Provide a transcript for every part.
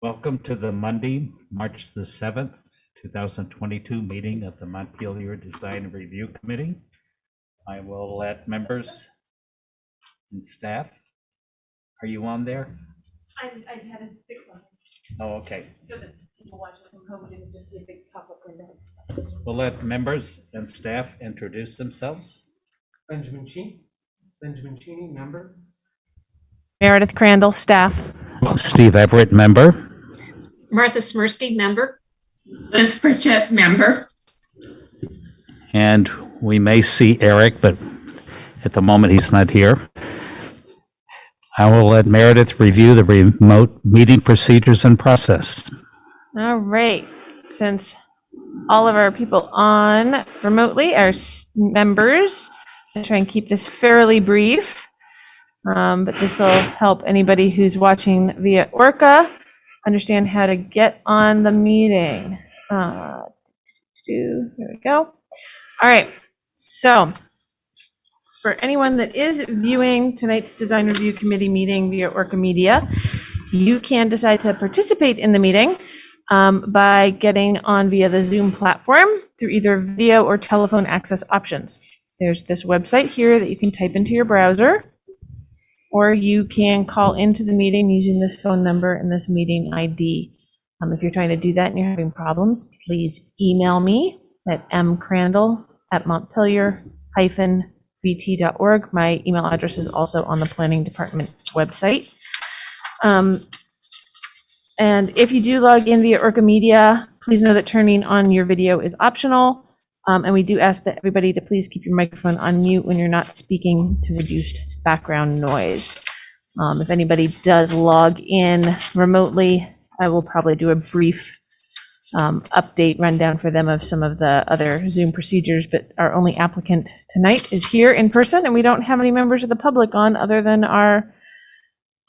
Welcome to the Monday, March the 7th, 2022 meeting of the Montpelier Design Review Committee. I will let members and staff. Are you on there? I just had to fix something. Oh, okay. So that people watching from home didn't just see a big pop-up window. We'll let members and staff introduce themselves. Benjamin Cheney, member. Meredith Crandall, staff. Steve Everett, member. Martha Smirsky, member. Liz Pritchett, member. And we may see Eric, but at the moment he's not here. I will let Meredith review the remote meeting procedures and process. All right. Since all of our people on remotely are members, I'll try and keep this fairly brief. But this will help anybody who's watching via ORCA understand how to get on the meeting. Here we go. All right. So for anyone that is viewing tonight's Design Review Committee meeting via ORCA Media, you can decide to participate in the meeting by getting on via the Zoom platform through either video or telephone access options. There's this website here that you can type into your browser, or you can call into the meeting using this phone number and this meeting ID. If you're trying to do that and you're having problems, please email me at mcrandall@montpelier-vt.org. My email address is also on the Planning Department website. And if you do log in via ORCA Media, please know that turning on your video is optional. And we do ask that everybody to please keep your microphone on mute when you're not speaking to reduce background noise. If anybody does log in remotely, I will probably do a brief update rundown for them of some of the other Zoom procedures, but our only applicant tonight is here in person, and we don't have any members of the public on other than our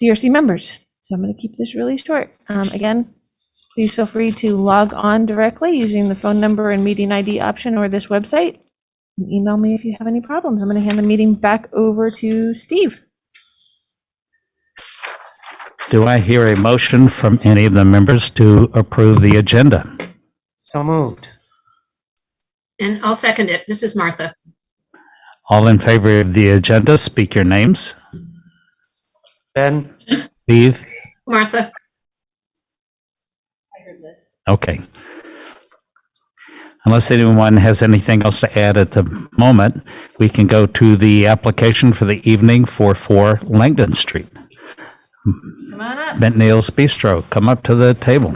DRC members. So I'm going to keep this really short. Again, please feel free to log on directly using the phone number and meeting ID option or this website. And email me if you have any problems. I'm going to hand the meeting back over to Steve. Do I hear a motion from any of the members to approve the agenda? So moved. And I'll second it. This is Martha. All in favor of the agenda, speak your names. Ben, Steve? Martha. I heard this. Okay. Unless anyone has anything else to add at the moment, we can go to the application for the evening for 4 Langdon Street. Come on up. McNeil's Bistro, come up to the table.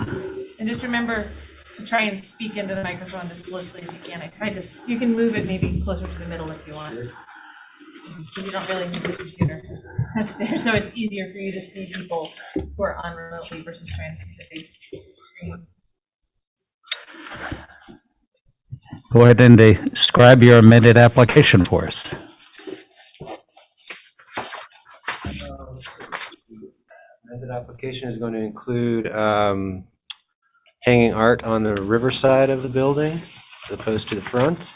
And just remember to try and speak into the microphone as closely as you can. I tried to, you can move it maybe closer to the middle if you want. You don't really need the computer. That's there, so it's easier for you to see people who are on remotely versus trying to see the big screen. Go ahead and describe your amended application for us. Amended application is going to include hanging art on the riverside of the building as opposed to the front,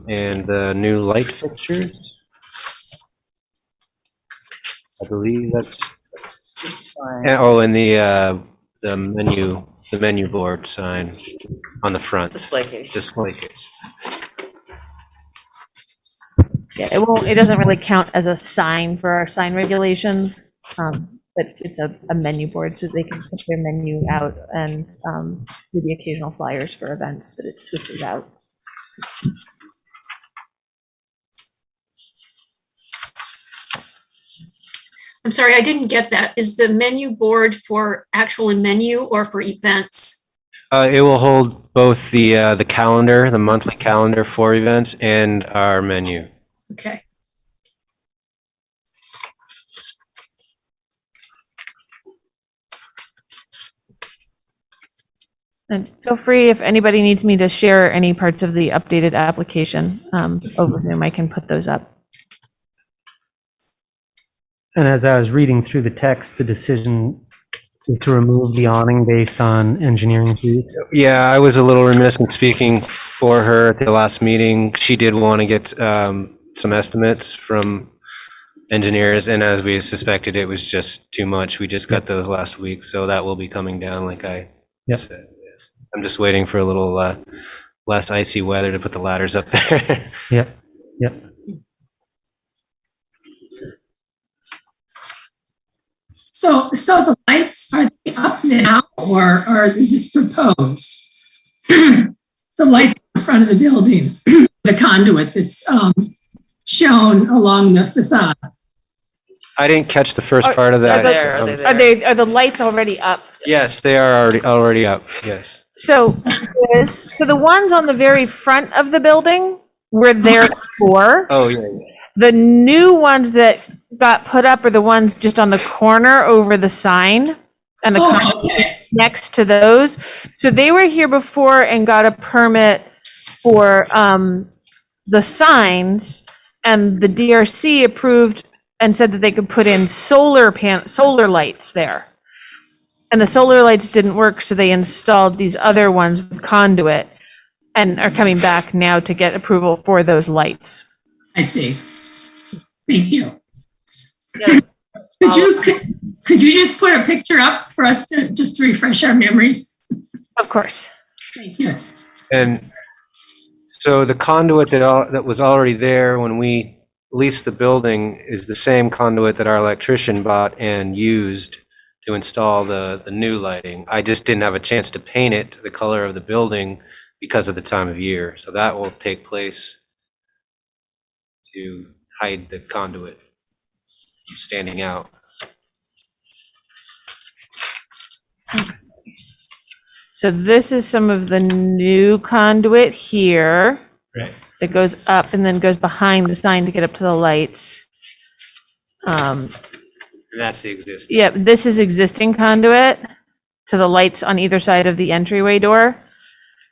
and the new light fixtures. I believe that's. And the menu board sign on the front. Display case. Yeah, it doesn't really count as a sign for our sign regulations, but it's a menu board, so they can put their menu out and do the occasional flyers for events, but it switches out. I'm sorry, I didn't get that. Is the menu board for actual menu or for events? It will hold both the calendar, the monthly calendar for events, and our menu. Okay. And feel free, if anybody needs me to share any parts of the updated application over Zoom, I can put those up. and as I was reading through the text, the decision to remove the awning based on engineering fees. Yeah, I was a little remiss in speaking for her at the last meeting. She did want to get some estimates from engineers, and as we suspected, it was just too much. We just got those last week, so that will be coming down, like I Yep. said. I'm just waiting for a little less icy weather to put the ladders up there. Yep. Yep. So the lights, are they up now or is this proposed? The lights in front of the building, the conduit that's shown along the facade. I didn't catch the first part of that. Are the lights already up? Yes, they are already up. Yes. So the ones on the very front of the building were there before. Oh yeah. The new ones that got put up are the ones just on the corner over the sign and the Okay. next to those. So they were here before and got a permit for the signs, and the DRC approved and said that they could put in solar lights there. And the solar lights didn't work, so they installed these other ones with conduit and are coming back now to get approval for those lights. I see. Thank you. Yeah. Could you just put a picture up for us to just to refresh our memories? Of course. Thank you. And so the conduit that was already there when we leased the building is the same conduit that our electrician bought and used to install the new lighting. I just didn't have a chance to paint it to the color of the building because of the time of year. So that will take place to hide the conduit from standing out. So this is some of the new conduit here. Right. That goes up and then goes behind the sign to get up to the lights. And that's the existing. Yeah, this is existing conduit to the lights on either side of the entryway door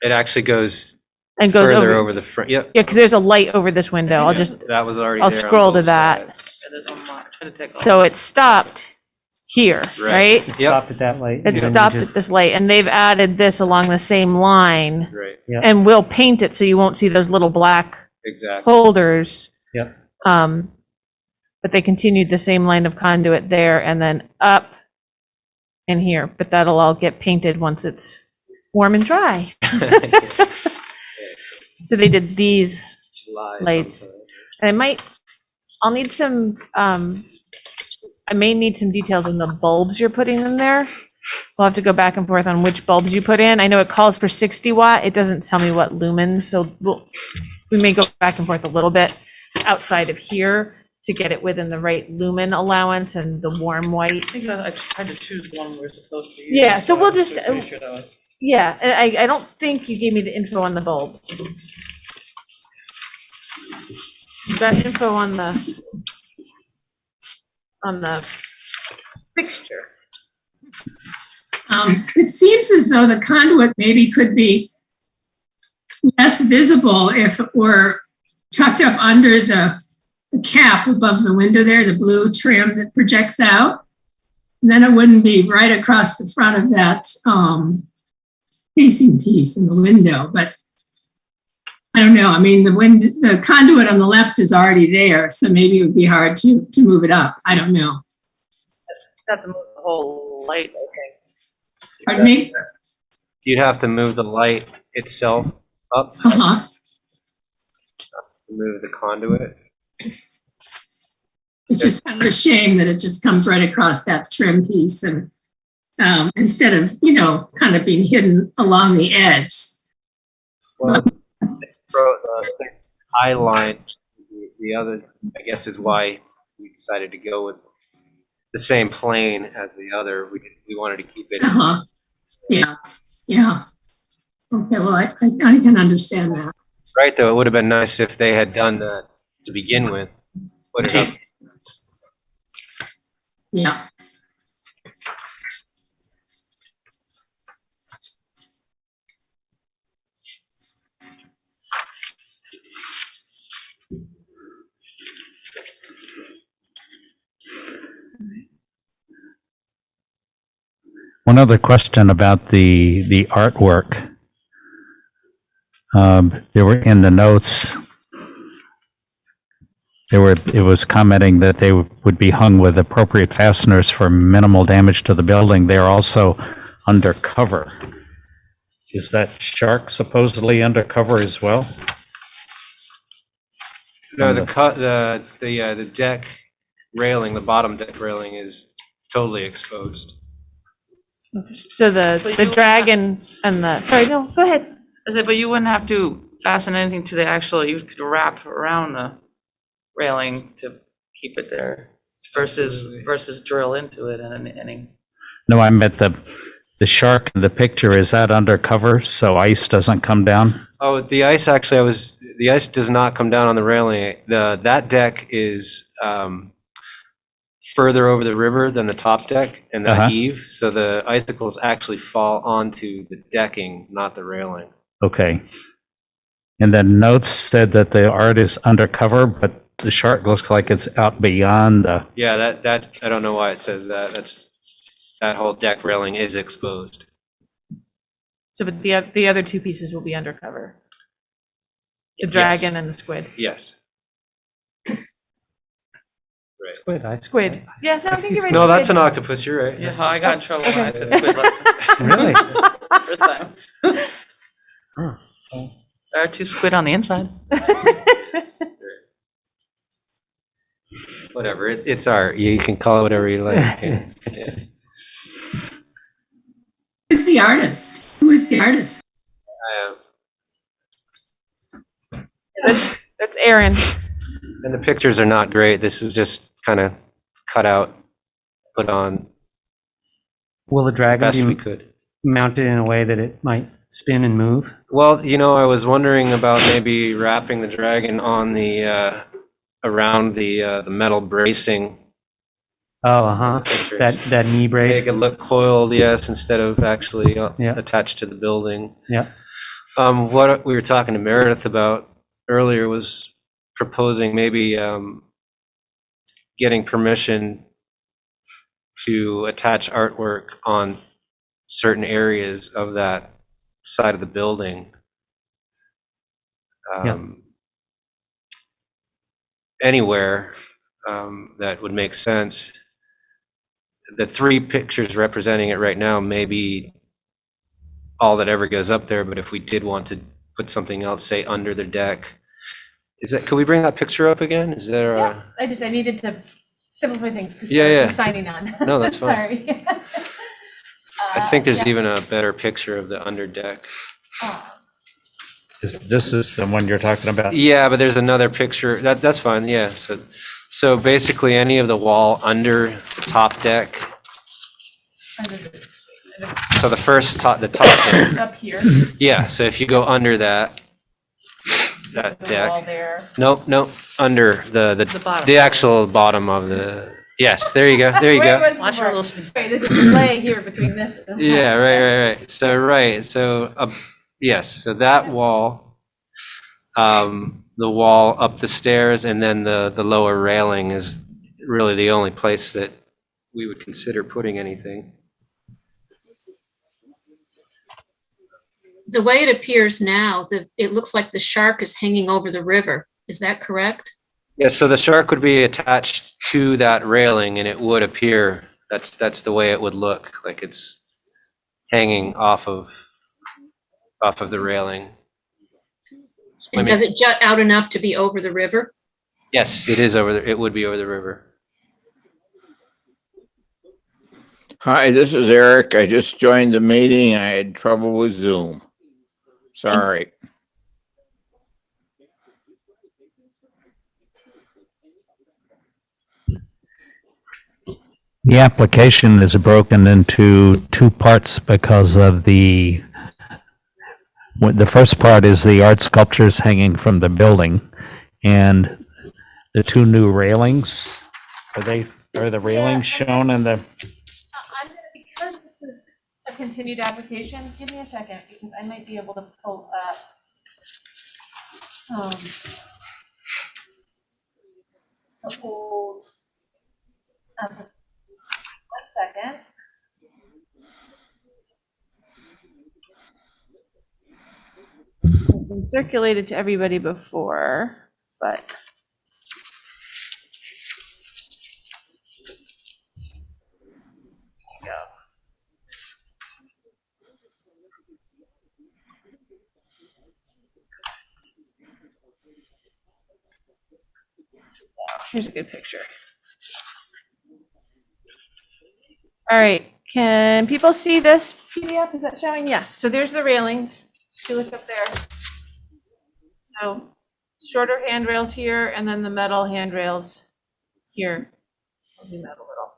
It actually goes and goes further over. over the front. Yep. Yeah, because there's a light over this window. That was already I'll there on scroll to both that. sides. So it stopped here, right? Yep. Stopped at that light. It stopped at this light, and they've added this along the same line, Right. Yep. and we'll paint it so you won't see those little black Exactly. holders. Yep. But they continued the same line of conduit there and then up in here, but that'll all get painted once it's warm and dry. So they did these July lights. sometime. And I'll need some, I may need some details on the bulbs you're putting in there. We'll have to go back and forth on which bulbs you put in. I know it calls for 60 watt. It doesn't tell me what lumens, so we may go back and forth a little bit outside of here to get it within the right lumen allowance and the warm white. I think I tried to choose one we're supposed to use. Yeah, so we'll just, Make sure that was. yeah, and I don't think you gave me the info on the bulbs. You got info on the fixture. It seems as though the conduit maybe could be less visible if it were tucked up under the cap above the window there, the blue trim that projects out. And then it wouldn't be right across the front of that facing piece in the window. But I don't know. I mean, the conduit on the left is already there, so maybe it would be hard to move it up. I don't know. Have to move the whole light, okay. Pardon me? You'd have to move the light itself up Uh-huh. to move the conduit. It's just kind of a shame that it just comes right across that trim piece and instead of, kind of being hidden along the edge. Well, the eye line, the other, I guess, is why we decided to go with the same plane as the other. We wanted to keep it. Uh-huh. Yeah. Yeah. Okay, well, I can understand that. Right, though, it would have been nice if they had done that to begin with. Put it up. Yeah. One other question about the artwork. There were in the notes it was commenting that they would be hung with appropriate fasteners for minimal damage to the building. They're also undercover. Is that shark supposedly undercover as well? No, the deck railing, the bottom deck railing is totally exposed. So the dragon and the, sorry, no, go ahead. I said, but you wouldn't have to fasten anything to the actual, you could wrap around the railing to keep it there versus drill into it and any. No, I meant the shark in the picture. Is that undercover so ice doesn't come down? Oh, the ice actually, the ice does not come down on the railing. That deck is further over the river than the top deck and the eave. So the icicles actually fall onto the decking, not the railing. Okay. And then notes said that the art is undercover, but the shark looks like it's out beyond the. Yeah, that I don't know why it says that. That whole deck railing is exposed. So, but the other two pieces will be undercover. The dragon and the squid. Yes. Squid, Squid. Yeah, no, I think you're right. No, squid. that's an octopus. You're right. Yeah, I got in trouble when I said squid last Really? time. First time. There are two squid on the inside. Whatever. It's art. You can call it whatever you like. Yeah. Who's the artist? Who is the artist? That's Aaron. And the pictures are not great. This was just kind of cut out, put on Will the dragon best we be could. mounted in a way that it might spin and move? Well, I was wondering about maybe wrapping the dragon on the around the metal bracing. Oh, uh-huh. Pictures. That knee brace. Make it look coiled, yes, instead of actually Yeah. attached to the building. Yeah. What we were talking to Meredith about earlier was proposing maybe getting permission to attach artwork on certain areas of that side of the building. Anywhere that would make sense. The three pictures representing it right now may be all that ever goes up there, but if we did want to put something else, say under the deck, could we bring that picture up again? Is there Yeah, I needed to simplify things because Yeah. I'm signing on. No, that's fine. Sorry. I think there's even a better picture of the under deck. This is the one you're talking about? Yeah, but there's another picture. That's fine, yeah. So basically any of the wall under the top deck. So the top deck. Up here. Yeah, so if you go under that The wall deck. there. Nope, under The bottom. the actual bottom of the, yes, there you go, there you Where go. was the Watch your board? little spin. Wait, there's a delay here between this and Yeah, right. So yes, so that wall, the wall up the stairs and then the lower railing is really the only place that we would consider putting anything. The way it appears now, it looks like the shark is hanging over the river. Is that correct? Yeah, so the shark would be attached to that railing and it would appear, that's the way it would look, like it's hanging off of the railing. And does it jut out enough to be over the river? Yes, it would be over the river. Hi, this is Eric. I just joined the meeting. I had trouble with Zoom. Sorry. The application is broken into two parts because of the first part is the art sculptures hanging from the building, and the two new railings. Are the railings shown in the? I'm gonna, because this is a continued application, give me a second, because I might be able to pull up. A whole, one second. It's been circulated to everybody before, but Here's a good picture. All right, can people see this PDF? Is that showing? Yeah, so there's the railings. If you look up there. So shorter handrails here, and then the metal handrails here. I'll zoom out a little.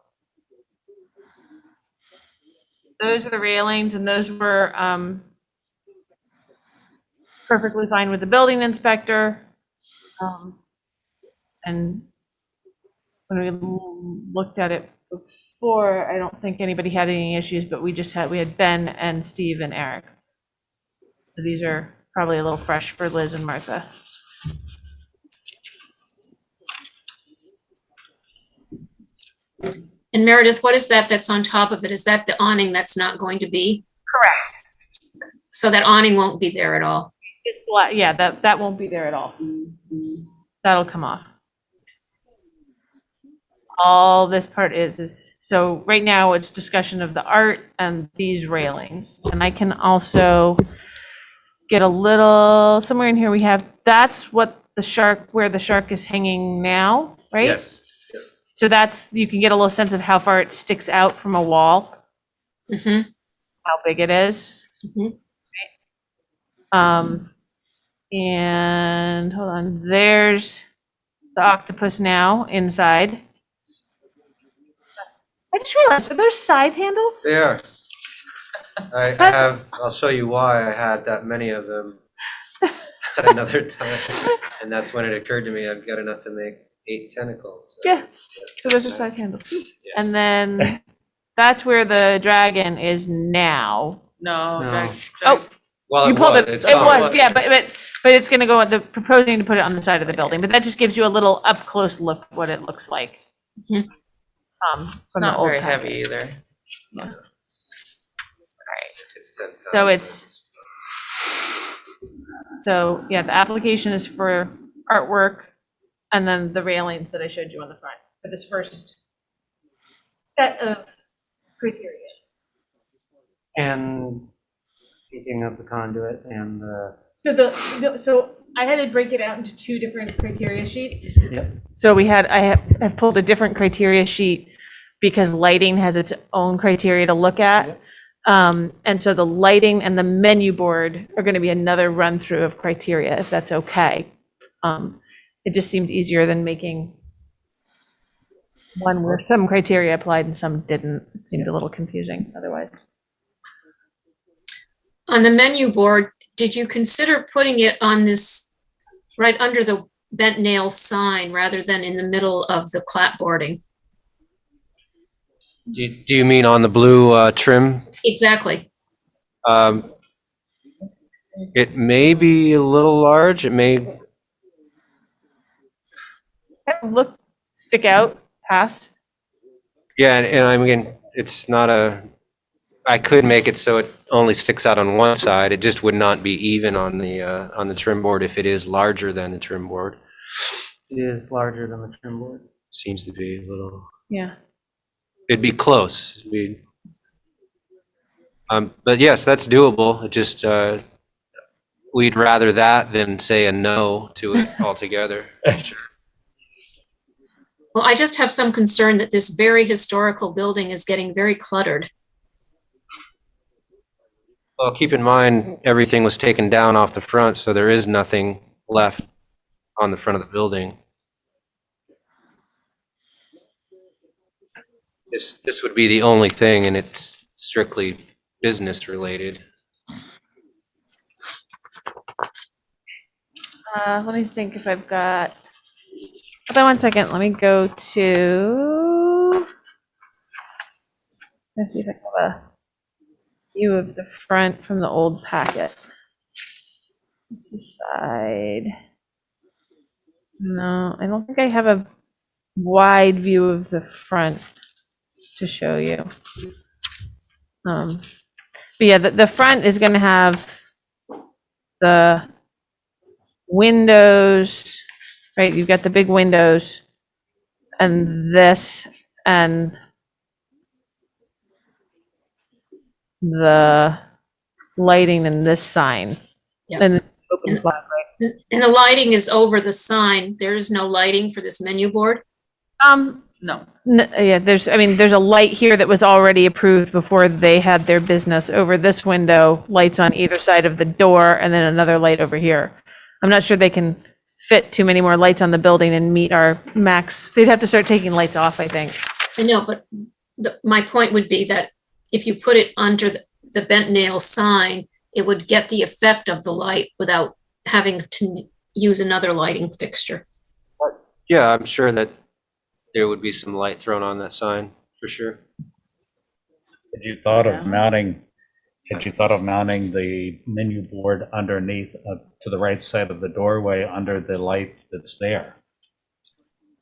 Those are the railings, and those were perfectly fine with the building inspector. And when we looked at it before, I don't think anybody had any issues, but we had Ben and Steve and Eric. So these are probably a little fresh for Liz and Martha. And Meredith, what is that that's on top of it? Is that the awning that's not going to be? Correct. So that awning won't be there at all? It's black, yeah, that won't be there at all. That'll come off. All this part is, so right now it's discussion of the art and these railings. And I can also get a little, somewhere in here we have, that's what the shark, where the shark is hanging now, right? Yes. So that's, you can get a little sense of how far it sticks out from a wall, Mm-hmm. how big it is. Mhm. And hold on, there's the octopus now inside. I just realized, are there side handles? There. I have, I'll show you why I had that many of them at another time. And that's when it occurred to me, I've got enough to make 8 tentacles. So, Yeah. So those are side handles. Yeah. And then that's where the dragon is now. No. No. Oh, Well, you pulled it. It's It gone. was, yeah, but it's going to go, they're proposing to put it on the side of the building, but that just gives you a little up close look at what it looks like. Mhm. From the Not old very packet. heavy either. It's 10 So pounds. it's, so yeah, the application is for artwork and then the railings that I showed you on the front for this first set of criteria. And speaking of the conduit and the, So I had to break it out into 2 different criteria sheets. yep, So I have pulled a different criteria sheet because lighting has its own criteria to look at. And so the lighting and the menu board are going to be another run through of criteria, if that's okay. It just seemed easier than making one where some criteria applied and some didn't. It seemed a little confusing otherwise. On the menu board, did you consider putting it on this, right under the bent nail sign rather than in the middle of the clapboarding? Do you mean on the blue trim? Exactly. It may be a little large. It may, Look, stick out past. yeah, and I mean, it's not I could make it so it only sticks out on one side. It just would not be even on the trim board if it is larger than the trim board. it is larger than the trim board. Seems to be a little, Yeah. it'd be close. It'd be, but yes, that's doable. It just, we'd rather that than say a no to it altogether. Well, I just have some concern that this very historical building is getting very cluttered. Well, keep in mind, everything was taken down off the front, so there is nothing left on the front of the building. This would be the only thing, and it's strictly business related. Let me think if I've got, hold on one second, let me go to, let's see if I have a view of the front from the old packet. It's the side. No, I don't think I have a wide view of the front to show you. But yeah, the front is going to have the windows, right? You've got the big windows and this and the lighting and this sign. Yep. And open flat, right? And the lighting is over the sign. There is no lighting for this menu board? No. Yeah, there's a light here that was already approved before they had their business over this window, lights on either side of the door, and then another light over here. I'm not sure they can fit too many more lights on the building and meet our max. They'd have to start taking lights off, I think. I know, but my point would be that if you put it under the bent nail sign, it would get the effect of the light without having to use another lighting fixture. Yeah, I'm sure that there would be some light thrown on that sign, for sure. Had you thought of mounting the menu board underneath, to the right side of the doorway, under the light that's there?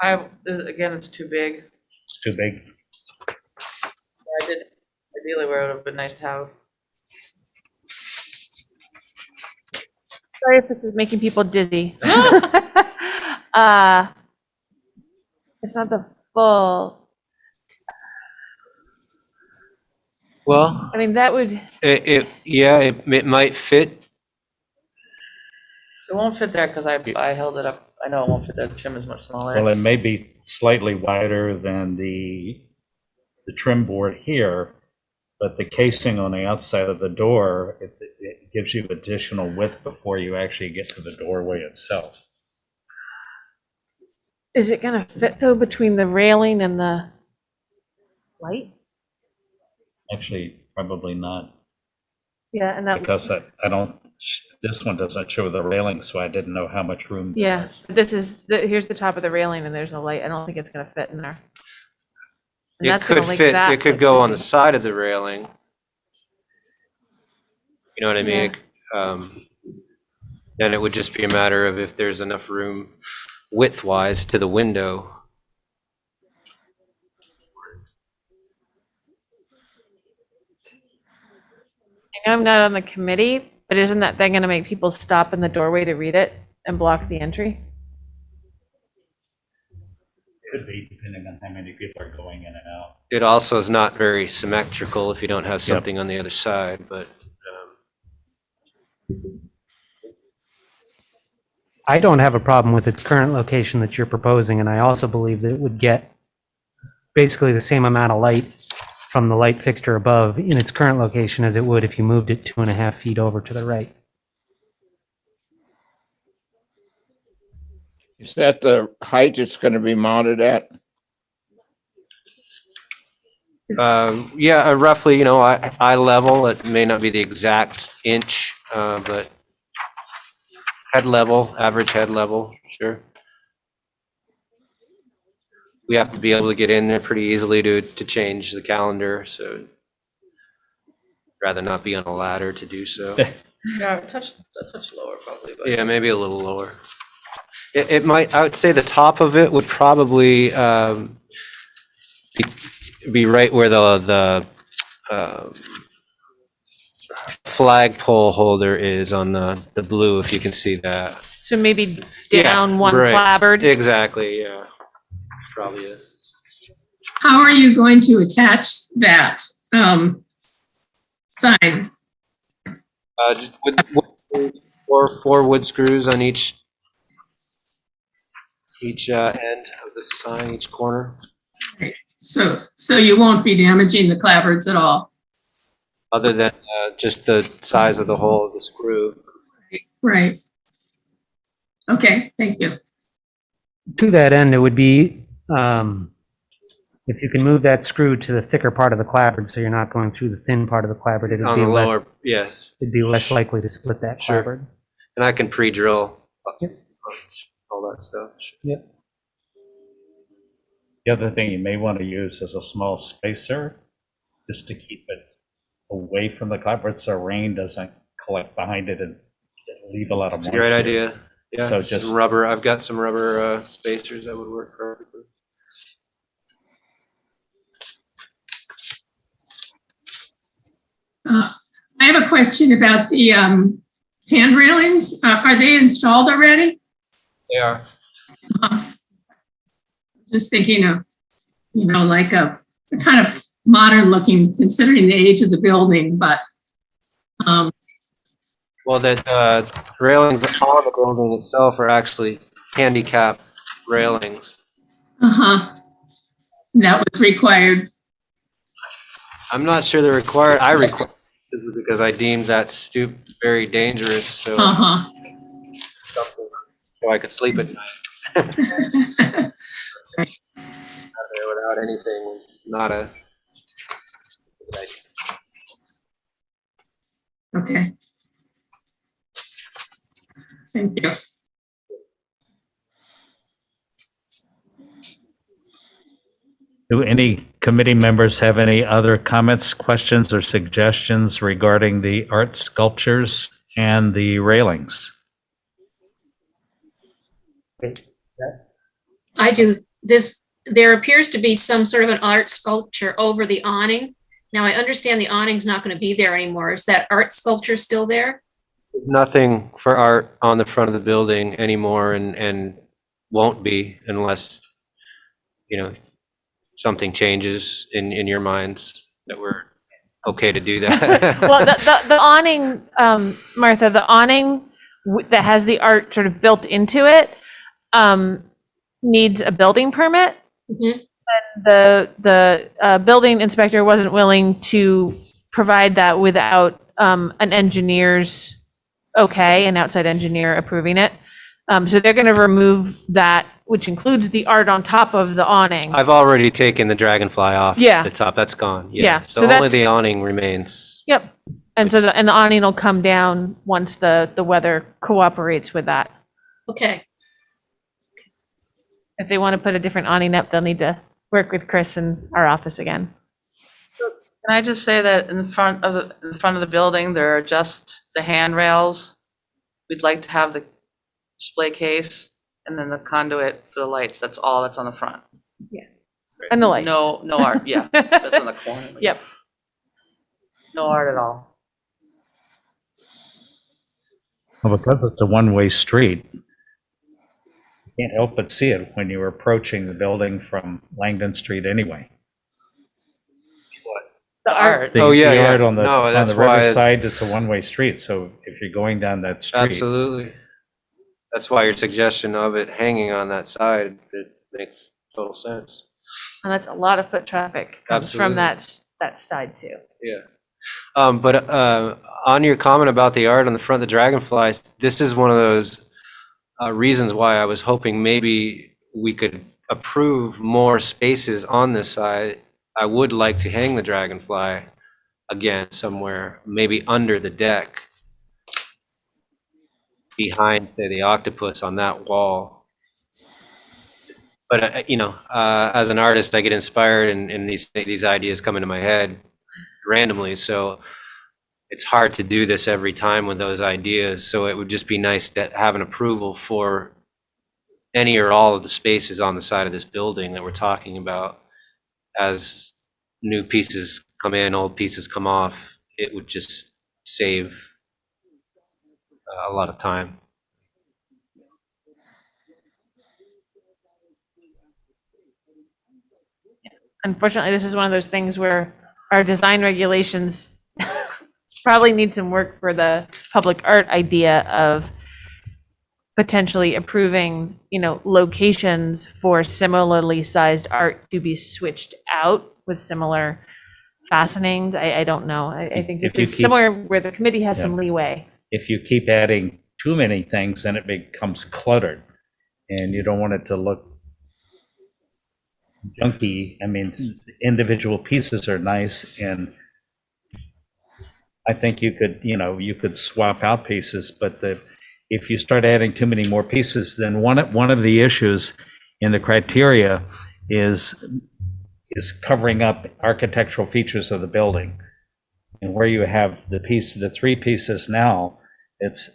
Again, it's too big. It's too big. Ideally, where it would have been nice to have. Sorry if this is making people dizzy. It's not the full, Well, that would, it might fit. It won't fit there because I held it up. I know it won't fit there. The trim is much smaller. Well, it may be slightly wider than the trim board here, but the casing on the outside of the door, it gives you additional width before you actually get to the doorway itself. is it gonna fit though between the railing and the light? Actually, probably not, Yeah, and that, because this one doesn't show the railing, so I didn't know how much room there yeah, was. this is, here's the top of the railing and there's a light. I don't think it's gonna fit in there. And It that's gonna could link fit, that it could to go on the the- side of the railing. You know what I mean? Then it would just be a matter of if there's enough room width-wise to the window. I know I'm not on the committee, but isn't that thing gonna make people stop in the doorway to read it and block the entry? Could be, depending on how many people are going in and out. It also is not very symmetrical if you don't have something on the other side, but I don't have a problem with its current location that you're proposing, and I also believe that it would get basically the same amount of light from the light fixture above in its current location as it would if you moved it 2.5 feet over to the right. Is that the height it's going to be mounted at? yeah, roughly, eye level. It may not be the exact inch, but head level, average head level, sure. We have to be able to get in there pretty easily to change the calendar, so rather not be on a ladder to do so. Yeah, a touch lower probably. But Yeah, maybe a little lower. It might, I would say the top of it would probably be right where the flagpole holder is on the blue, if you can see that. So maybe Yeah, down one right. clapboard? Exactly, yeah. Probably is. How are you going to attach that sign? Just with four wood screws on each end of the sign, each corner. So you won't be damaging the clapboards at all? Other than just the size of the hole of the screw. Right. Okay, thank you. To that end, it would be, if you can move that screw to the thicker part of the clapboard, so you're not going through the thin part of the clapboard, it'd On be the less, lower, yeah. it'd be less likely to split that Sure. clapboard. And I can pre-drill Yep. all that stuff. Yep. The other thing you may want to use is a small spacer, just to keep it away from the clapboard so rain doesn't collect behind it and leave a lot of It's a moisture. great idea. Yeah, So some just- rubber. I've got some rubber spacers that would work perfectly. I have a question about the hand railings. Are they installed already? They are. Just thinking of, like a kind of modern looking, considering the age of the building, but Well, that railings on the building itself are actually handicap railings. Uh-huh. That was required. I'm not sure they're required. I require because I deemed that stoop very dangerous, so Uh-huh. so I could sleep at night. Without anything was not a good idea. Okay. Thank you. Do any committee members have any other comments, questions, or suggestions regarding the art sculptures and the railings? I do this, there appears to be some sort of an art sculpture over the awning. Now, I understand the awning's not going to be there anymore. Is that art sculpture still there? There's nothing for art on the front of the building anymore, and won't be unless, something changes in your minds that we're okay to do that. Well, the awning, Martha, the awning that has the art sort of built into it needs a building permit. Mhm. The building inspector wasn't willing to provide that without an engineer's okay, an outside engineer approving it. So they're going to remove that, which includes the art on top of the awning. I've already taken the dragonfly off Yeah. the top. That's gone. Yeah, So so only that's- the awning remains. Yep. And so the awning will come down once the weather cooperates with that. Okay, If they want to put a different awning up, they'll need to work with Chris in our office again. Can I just say that in front of the building, there are just the handrails. We'd like to have the display case and then the conduit for the lights. That's all that's on the front. And the lights. No art, yeah. That's on the corner. Yep. No art at all. Well, because it's a one-way street, you can't help but see it when you're approaching the building from Langdon Street anyway. The art. The- Oh, yeah, the yeah. art on the No, that's the why- riverside, it's a one-way street, so if you're going down that street. Absolutely. That's why your suggestion of it hanging on that side, it makes total sense. And that's a lot of foot traffic comes from that side too. Yeah. But on your comment about the art on the front of the dragonflies, this is one of those reasons why I was hoping maybe we could approve more spaces on this side. I would like to hang the dragonfly again somewhere, maybe under the deck, behind, say, the octopus on that wall. But as an artist, I get inspired, and these ideas come into my head randomly. So it's hard to do this every time with those ideas. So it would just be nice to have an approval for any or all of the spaces on the side of this building that we're talking about. As new pieces come in, old pieces come off, it would just save a lot of time. Unfortunately, this is one of those things where our design regulations probably need some work for the public art idea of potentially approving, locations for similarly sized art to be switched out with similar fastenings. I don't know. I think If this you is keep- somewhere where the committee has some leeway. If you keep adding too many things, then it becomes cluttered, and you don't want it to look junky. I mean, individual pieces are nice, and I think you could swap out pieces, but if you start adding too many more pieces, then one of the issues in the criteria is covering up architectural features of the building. And where you have the three pieces now, it's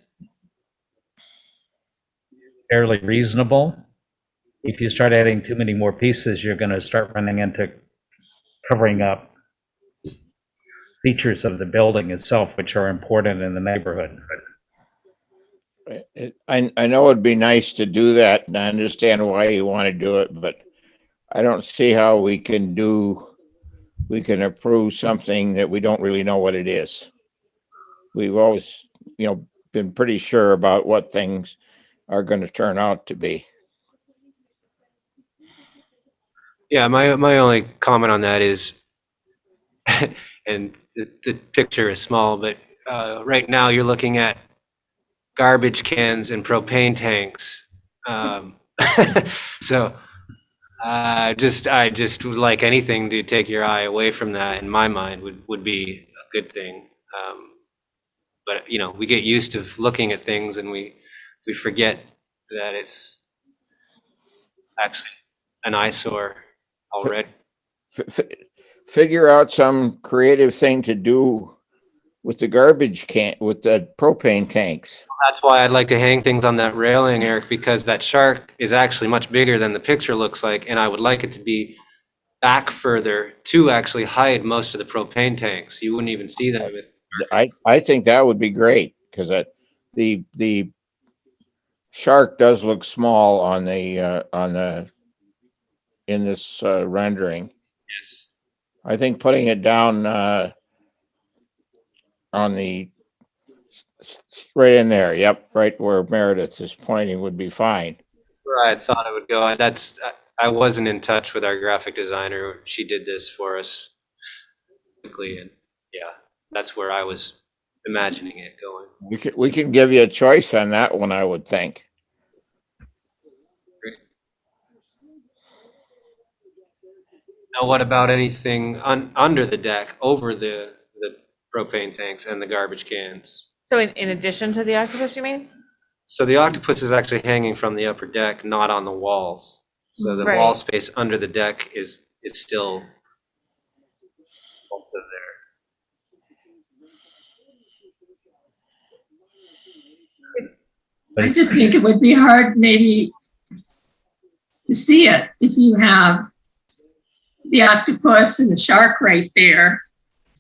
fairly reasonable. If you start adding too many more pieces, you're going to start running into covering up features of the building itself, which are important in the neighborhood. I know it'd be nice to do that, and I understand why you want to do it, but I don't see how we can approve something that we don't really know what it is. We've always, been pretty sure about what things are going to turn out to be. Yeah, my only comment on that is, and the picture is small, but right now you're looking at garbage cans and propane tanks. So I just would like anything to take your eye away from that, in my mind, would be a good thing. But you know, we get used to looking at things and we forget that it's actually an eyesore already. Figure out some creative thing to do with the garbage can, with the propane tanks. That's why I'd like to hang things on that railing, Eric, because that shark is actually much bigger than the picture looks like, and I would like it to be back further to actually hide most of the propane tanks. You wouldn't even see that with. I think that would be great, because the shark does look small on the in this rendering. Yes. I think putting it down on the right in there, yep, right where Meredith is pointing would be fine. Where I thought it would go. I wasn't in touch with our graphic designer. She did this for us quickly, and yeah, that's where I was imagining it going. We can give you a choice on that one, I would think. Great. Now, what about anything under the deck, over the propane tanks and the garbage cans? So in addition to the octopus, you mean? So the octopus is actually hanging from the upper deck, not on the walls. So the Right. wall space under the deck is still also there. I just think it would be hard maybe to see it if you have the octopus and the shark right there.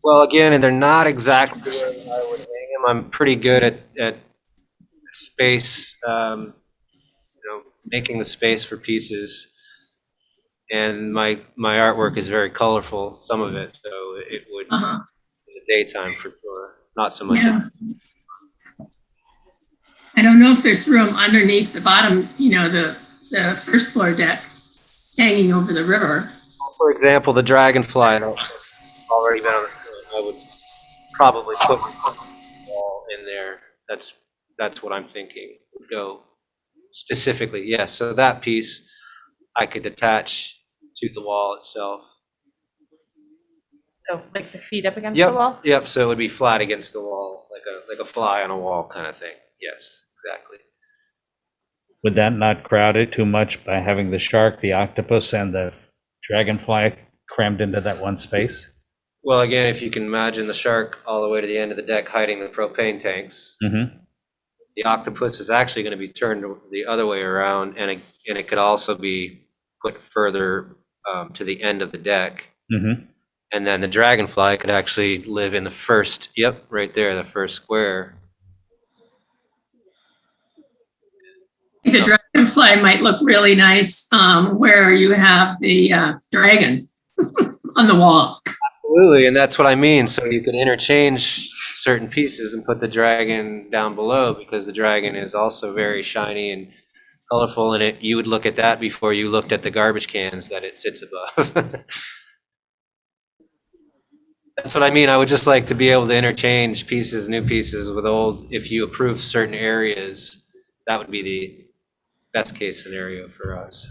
Well, again, and they're not exactly where I would hang them. I'm pretty good at space, making the space for pieces. And my artwork is very colorful, some of it, so it would in the daytime for sure, not so much. Yeah. I don't know if there's room underneath the bottom, the first floor deck hanging over the river. For example, the dragonfly that's already been on the I would probably put a wall in there. That's what I'm thinking would go specifically. Yes, so that piece I could attach to the wall itself. So like the feet up against the wall? Yep. So it would be flat against the wall, like a fly on a wall kind of thing. Yes, exactly. Would that not crowd it too much by having the shark, the octopus, and the dragonfly crammed into that one space? Well, again, if you can imagine the shark all the way to the end of the deck hiding the propane tanks, the octopus is actually going to be turned the other way around, and it could also be put further to the end of the deck. And then the dragonfly could actually live in the first, right there, the first square. The dragonfly might look really nice where you have the dragon on the wall. Absolutely, and that's what I mean. So you could interchange certain pieces and put the dragon down below, because the dragon is also very shiny and colorful, and you would look at that before you looked at the garbage cans that it sits above. That's what I mean. I would just like to be able to interchange pieces, new pieces with old. If you approve certain areas, that would be the best case scenario for us.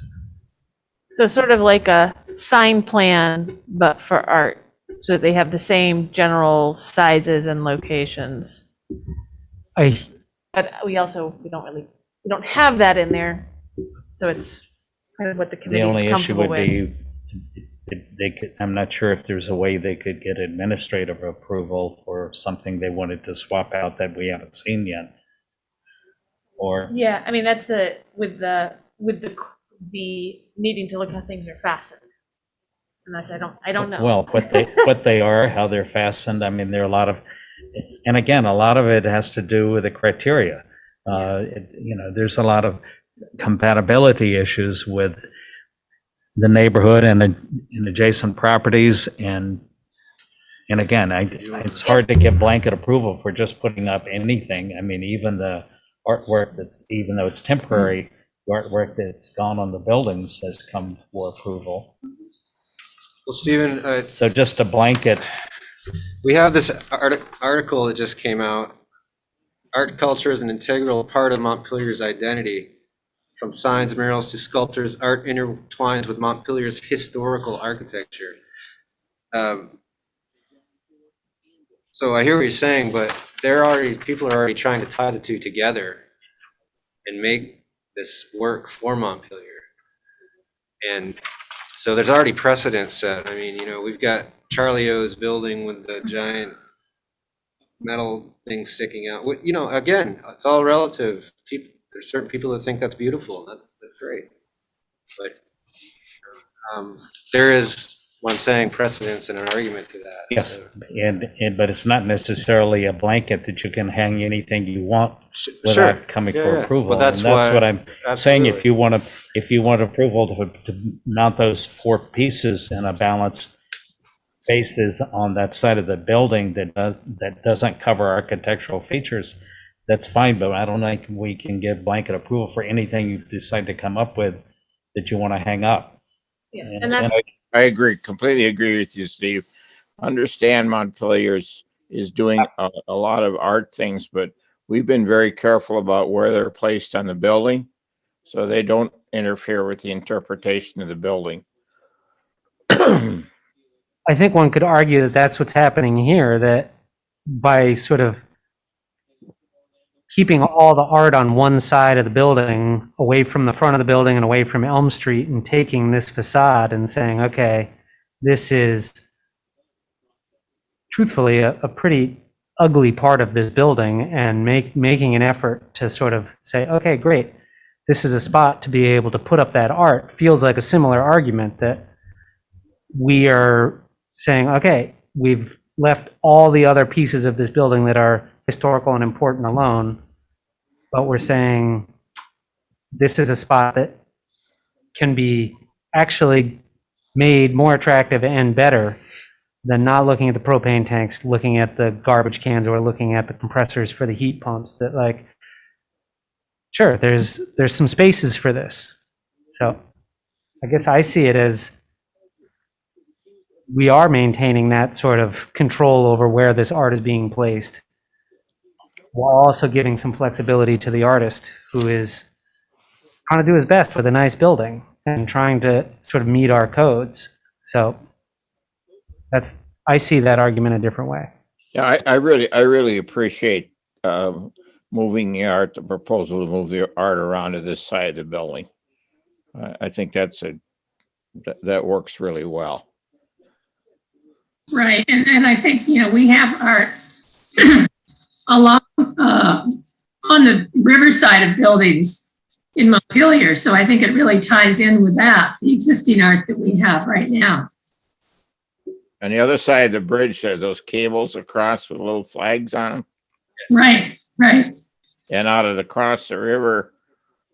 So sort of like a sign plan, but for art, so they have the same general sizes and locations. But we don't have that in there, so it's kind of what the The committee only is issue comfortable would with. be, I'm not sure if there's a way they could get administrative approval for something they wanted to swap out that we haven't seen yet. Or, Yeah, I mean, that's with the needing to look how things are fastened. And that I don't know. well, what they are, how they're fastened. I mean, there are a lot of, and again, a lot of it has to do with the criteria. There's a lot of compatibility issues with the neighborhood and adjacent properties and And again, it's hard to give blanket approval for just putting up anything. I mean, even the artwork that's, even though it's temporary, the artwork that's gone on the buildings has come for approval. Well, Stephen, So just a blanket, we have this article that just came out. Art culture is an integral part of Montpelier's identity. From signs, murals to sculptures, art intertwines with Montpelier's historical architecture. So I hear what you're saying, but people are already trying to tie the two together and make this work for Montpelier. And so there's already precedent set. I mean, we've got Charlie O's building with the giant metal thing sticking out. Again, it's all relative. There's certain people that think that's beautiful. That's great. But there is, what I'm saying, precedence and an argument to that. yes, So, but it's not necessarily a blanket that you can hang anything you want without coming for approval. Well, that's And that's why- what I'm saying. If absolutely. you want approval to mount those 4 pieces in a balanced spaces on that side of the building that doesn't cover architectural features, that's fine, but I don't think we can give blanket approval for anything you decide to come up with that you want to hang up. Yeah, And- and that's, I agree, completely agree with you, Steve. Understand Montpelier is doing a lot of art things, but we've been very careful about where they're placed on the building, so they don't interfere with the interpretation of the building. I think one could argue that that's what's happening here, that by sort of keeping all the art on one side of the building, away from the front of the building and away from Elm Street, and taking this facade and saying, okay, this is truthfully a pretty ugly part of this building, and making an effort to sort of say, okay, great, this is a spot to be able to put up that art, feels like a similar argument that we are saying, okay, we've left all the other pieces of this building that are historical and important alone, but we're saying this is a spot that can be actually made more attractive and better than not looking at the propane tanks, looking at the garbage cans, or looking at the compressors for the heat pumps. That, like, sure, there's some spaces for this. So I guess I see it as we are maintaining that sort of control over where this art is being placed, while also giving some flexibility to the artist who is trying to do his best with a nice building and trying to sort of meet our codes. So I see that argument a different way. Yeah, I really appreciate moving the proposal to move the art around to this side of the building. I think that works really well. Right, and I think, we have art along, on the riverside of buildings in Montpelier, so I think it really ties in with that, the existing art that we have right now. On the other side of the bridge, there's those cables across with little flags on them. Right. And out of across the river,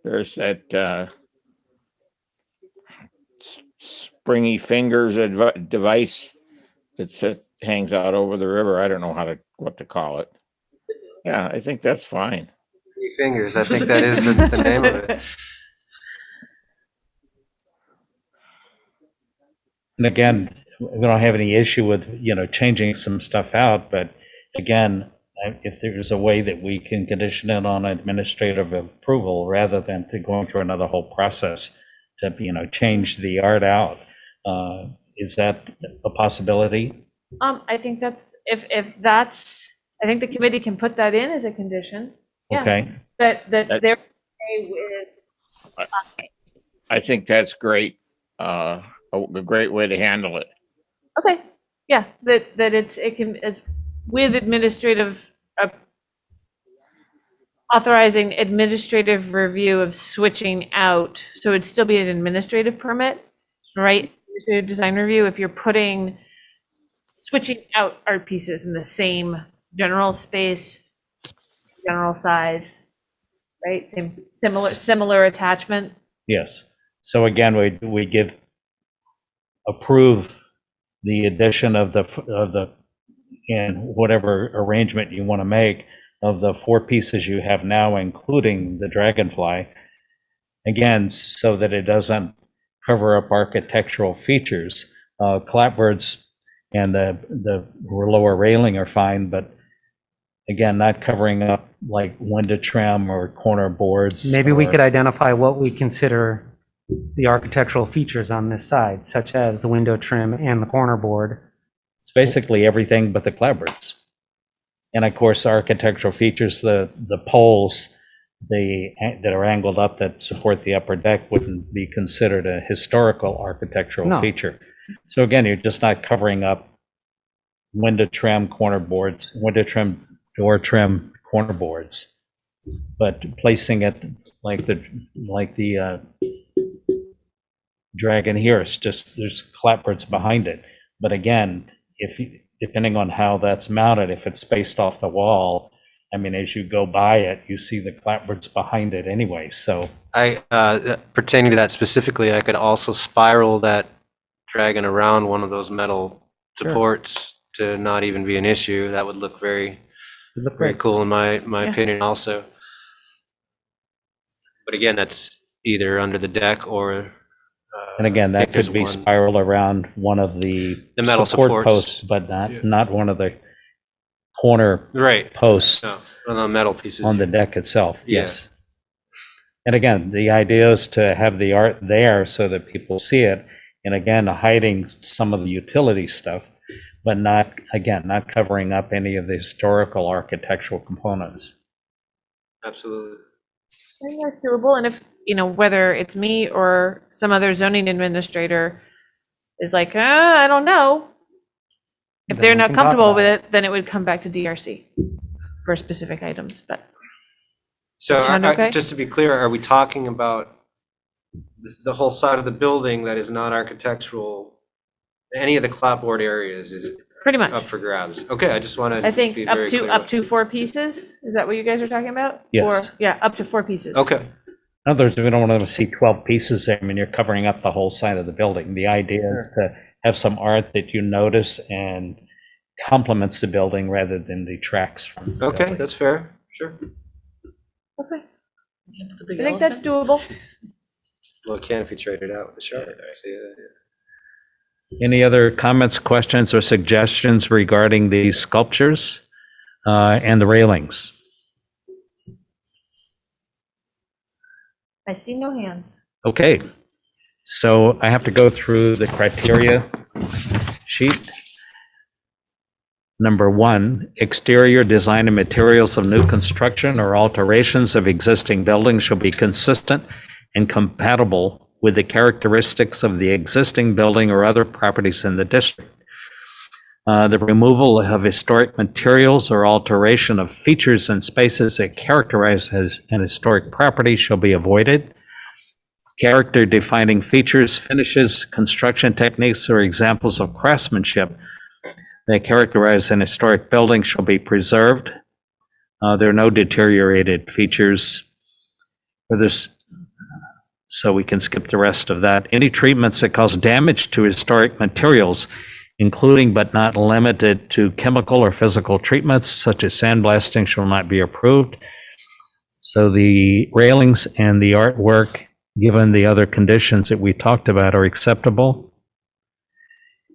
there's that springy fingers device that hangs out over the river. I don't know what to call it. Yeah, I think that's fine. 3 fingers, I think that is the name of it. And again, we don't have any issue with, changing some stuff out, but again, if there's a way that we can condition it on administrative approval rather than to going through another whole process to, change the art out, is that a possibility? I think I think the committee can put that in as a condition. Yeah. Okay, That they're okay with. I think that's great. A great way to handle it. Okay, yeah, that it's with administrative, authorizing administrative review of switching out, so it'd still be an administrative permit, right? Administrative design review, if you're switching out art pieces in the same general space, general size, right? Similar attachment. yes. So again, we approve the addition of the in whatever arrangement you want to make of the 4 pieces you have now, including the dragonfly, again, so that it doesn't cover up architectural features. Clapboards and the lower railing are fine, but again, not covering up like window trim or corner boards. Maybe we or- could identify what we consider the architectural features on this side, such as the window trim and the corner board. It's basically everything but the clapboards. And of course, architectural features, the poles that are angled up that support the upper deck wouldn't be considered a historical architectural No. feature. So again, you're just not covering up window trim, corner boards, window trim, door trim, corner boards, but placing it like the dragon here, it's just there's clapboards behind it. But again, depending on how that's mounted, if it's spaced off the wall, I mean, as you go by it, you see the clapboards behind it anyway. So Pertaining to that specifically, I could also spiral that dragon around one of those metal supports to not even be an issue. That would look very cool in my opinion also. But again, that's either under the deck or and again, I that think there's could be one. spiraled around one of the metal support supports. posts, but not one of the corner Right. posts No, on the metal pieces. on the deck itself. Yeah. Yes. And again, the idea is to have the art there so that people see it. And again, hiding some of the utility stuff, but not covering up any of the historical architectural components. Absolutely. I think that's doable, and if, whether it's me or some other zoning administrator is like, I don't know. If Then they're we not can talk comfortable about with it. it, then it would come back to DRC for specific items, but. So Sound okay? just to be clear, are we talking about the whole side of the building that is not architectural? Any of the clapboard areas is Pretty much. up for grabs? Okay, I just want to I think be up very to, clear. up to 4 pieces? Is that what you guys are talking about? Yes. Or, yeah, up to 4 pieces. Okay, In other words, we don't want to see 12 pieces there. I mean, you're covering up the whole side of the building. The idea is to have some art that you notice and complements the building rather than detracts from the okay, building. that's fair. Sure. Okay, The big I think that's elephant? doable. Well, it can if you trade it out with the shark. Any other comments, questions, or suggestions regarding the sculptures and the railings? I see no hands. Okay, so I have to go through the criteria sheet. Number 1, exterior design and materials of new construction or alterations of existing buildings shall be consistent and compatible with the characteristics of the existing building or other properties in the district. The removal of historic materials or alteration of features and spaces that characterize as an historic property shall be avoided. Character defining features, finishes, construction techniques, or examples of craftsmanship that characterize an historic building shall be preserved. There are no deteriorated features for this, so we can skip the rest of that. Any treatments that cause damage to historic materials, including but not limited to chemical or physical treatments such as sandblasting, shall not be approved. So the railings and the artwork, given the other conditions that we talked about, are acceptable.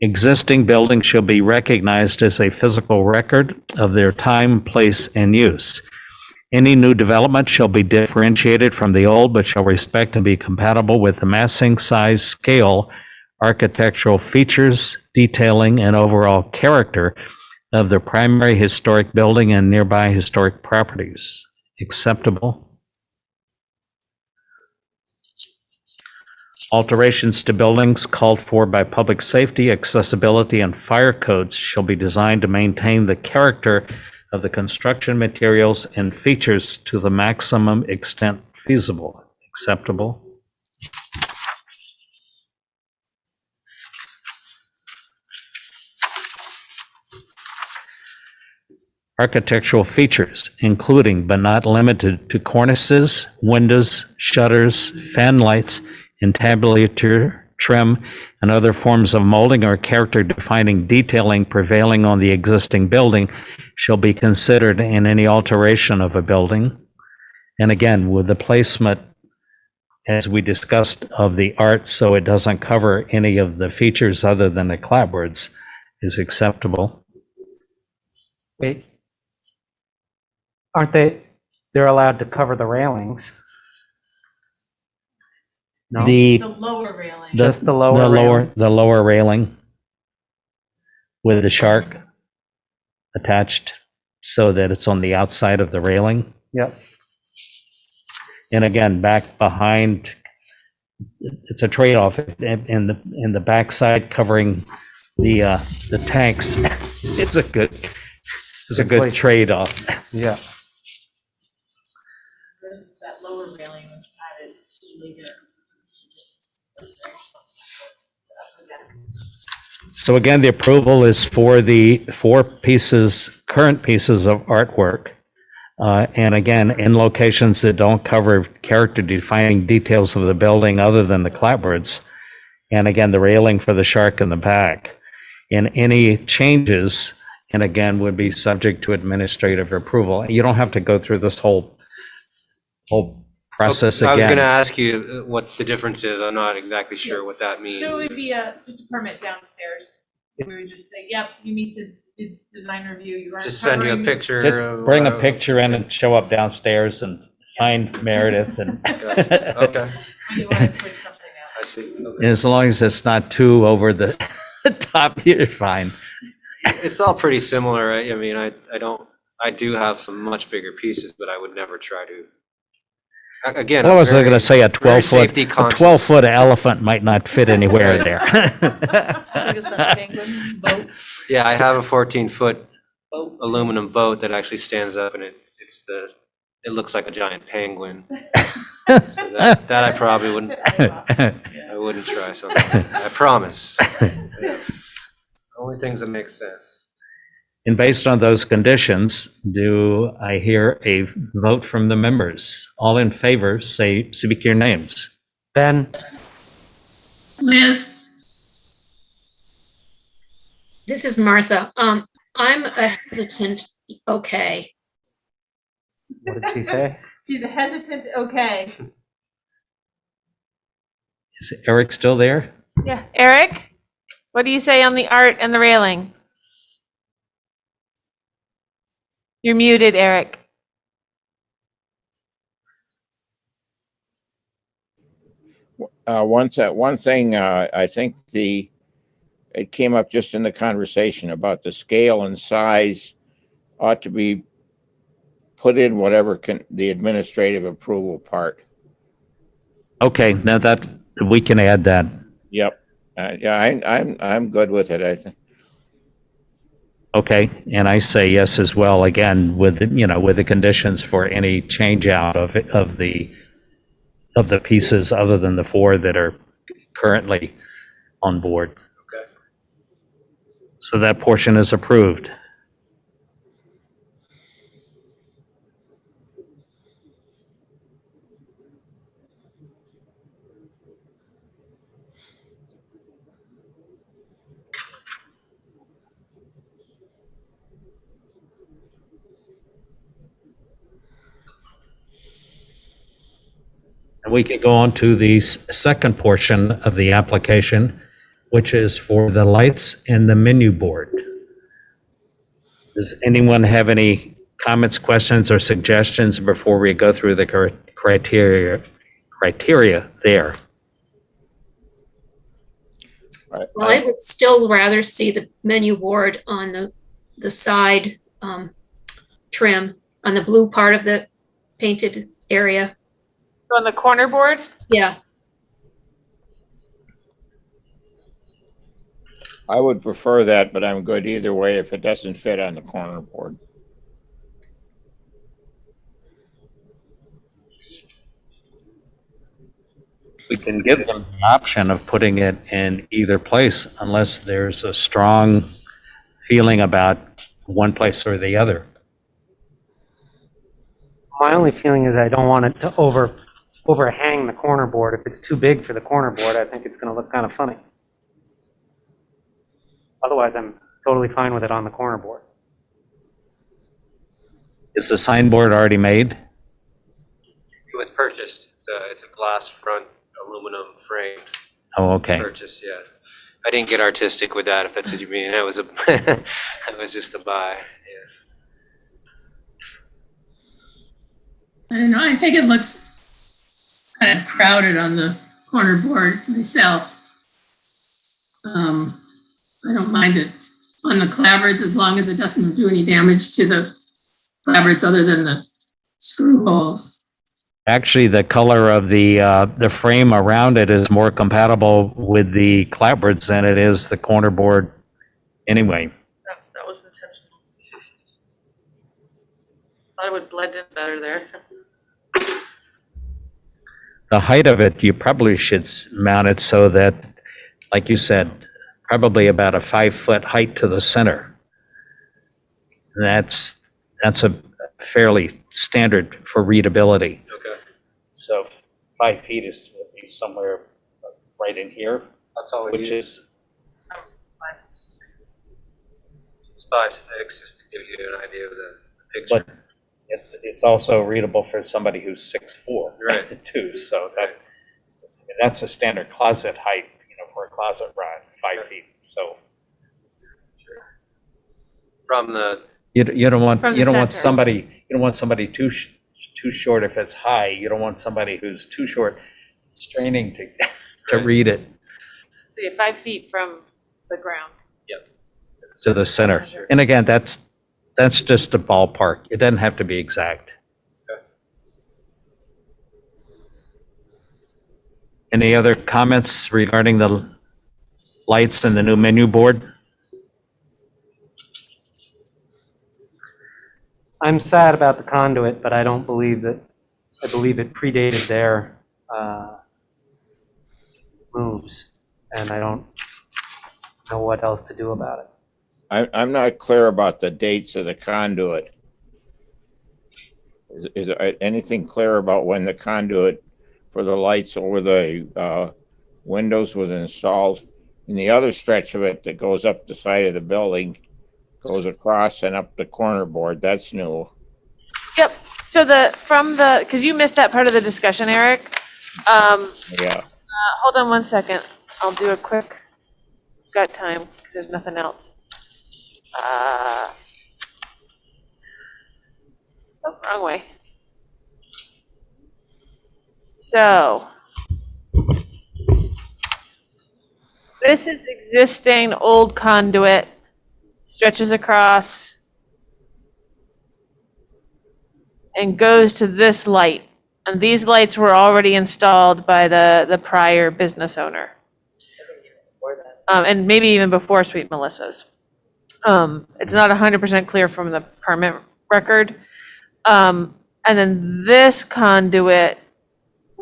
Existing buildings shall be recognized as a physical record of their time, place, and use. Any new development shall be differentiated from the old, but shall respect and be compatible with the massing, size, scale, architectural features, detailing, and overall character of the primary historic building and nearby historic properties. Acceptable. Alterations to buildings called for by public safety, accessibility, and fire codes shall be designed to maintain the character of the construction materials and features to the maximum extent feasible. Acceptable. Architectural features, including but not limited to cornices, windows, shutters, fan lights, entablature, trim, and other forms of molding or character-defining detailing prevailing on the existing building shall be considered in any alteration of a building. And again, with the placement, as we discussed, of the art, so it doesn't cover any of the features other than the clapboards, is acceptable. Wait. Aren't they're allowed to cover the railings? No? The lower railing. Just the lower railing? the lower railing with the shark attached so that it's on the outside of the railing. Yep. And again, back behind, it's a trade-off. In the backside covering the tanks is a good place. trade-off. Yeah. That lower railing was added later. So again, the approval is for the current pieces of artwork. And again, in locations that don't cover character-defining details of the building other than the clapboards. And again, the railing for the shark in the back. And any changes, and again, would be subject to administrative approval. You don't have to go through this whole process I was going to again. ask you what the difference is. I'm not exactly sure what that means. So it would be just a permit downstairs. We would just say, yep, you meet the design review. You aren't Just send you a covering- picture. Just bring a picture in and show up downstairs and find Meredith. And Okay, when you want to switch something out. I see. Okay. as long as it's not too over the top, you're fine. It's all pretty similar, right? I mean, I do have some much bigger pieces, but I would never try to. Again, What was I going to say? A very 12-foot, safety a conscious. 12-foot elephant might not fit anywhere there. How big is that penguin boat? Yeah, I have a 14-foot Boat. aluminum boat that actually stands up, and it looks like a giant penguin. So that I probably wouldn't. I wouldn't try something like that. I promise. Yeah. Only things that make sense. And based on those conditions, do I hear a vote from the members? All in favor, speak your names. Ben? Liz, This is Martha. I'm a hesitant, okay. What did she say? She's a hesitant, okay. Is Eric still there? Yeah, Eric, what do you say on the art and the railing? You're muted, Eric. One thing, I think it came up just in the conversation about the scale and size ought to be put in whatever the administrative approval part. Okay, now that, we can add that. Yep. Yeah, I'm good with it, I think. Okay, and I say yes as well, again, with, with the conditions for any change out of the pieces other than the 4 that are currently on board. Okay. So that portion is approved. And we can go on to the second portion of the application, which is for the lights and the menu board. Does anyone have any comments, questions, or suggestions before we go through the criteria there? Well, I would still rather see the menu board on the side trim, on the blue part of the painted area. On the corner board? Yeah, I would prefer that, but I'm good either way if it doesn't fit on the corner board. We can give them the option of putting it in either place unless there's a strong feeling about one place or the other. My only feeling is I don't want it to overhang the corner board. If it's too big for the corner board, I think it's going to look kind of funny. Otherwise, I'm totally fine with it on the corner board. Is the signboard already made? It was purchased. It's a glass front aluminum frame Oh, okay. purchase, yeah. I didn't get artistic with that, if that's what you mean. That was a, that was just a buy, yeah. I don't know, I think it looks kind of crowded on the corner board myself. I don't mind it on the clapboards as long as it doesn't do any damage to the clapboards other than the screw holes. Actually, the color of the frame around it is more compatible with the clapboards than it is the corner board anyway. That was intentional. Thought it would blend in better there. The height of it, you probably should mount it so that, like you said, probably about a 5-foot height to the center. That's a fairly standard for readability. Okay. So 5 feet would be somewhere right in here, That's all we which need. is, 5'6", just to give you an idea of the but picture. it's also readable for somebody who's 6'4", Right. too. So that's a standard closet height, for a closet rod, 5 feet. So From the, you don't want From the you don't want center. somebody too short if it's high. You don't want somebody who's too short straining to Right. read it So you're 5 feet from the ground. to the center. And again, that's just a ballpark. It doesn't have to be exact. Any other comments regarding the lights and the new menu board? I'm sad about the conduit, but I don't believe that, I believe it predated their moves, and I don't know what else to do about it. I'm not clear about the dates of the conduit. Is there anything clear about when the conduit for the lights over the windows was installed? And the other stretch of it that goes up the side of the building goes across and up the corner board, that's new. Yep, so because you missed that part of the discussion, Eric. Yeah. Hold on 1 second. I'll do a quick, got time, because there's nothing else. Oh, wrong way. So, this is existing old conduit, stretches across and goes to this light. And these lights were already installed by the prior business owner. And maybe even before Sweet Melissa's. It's not 100% clear from the permit record. And then this conduit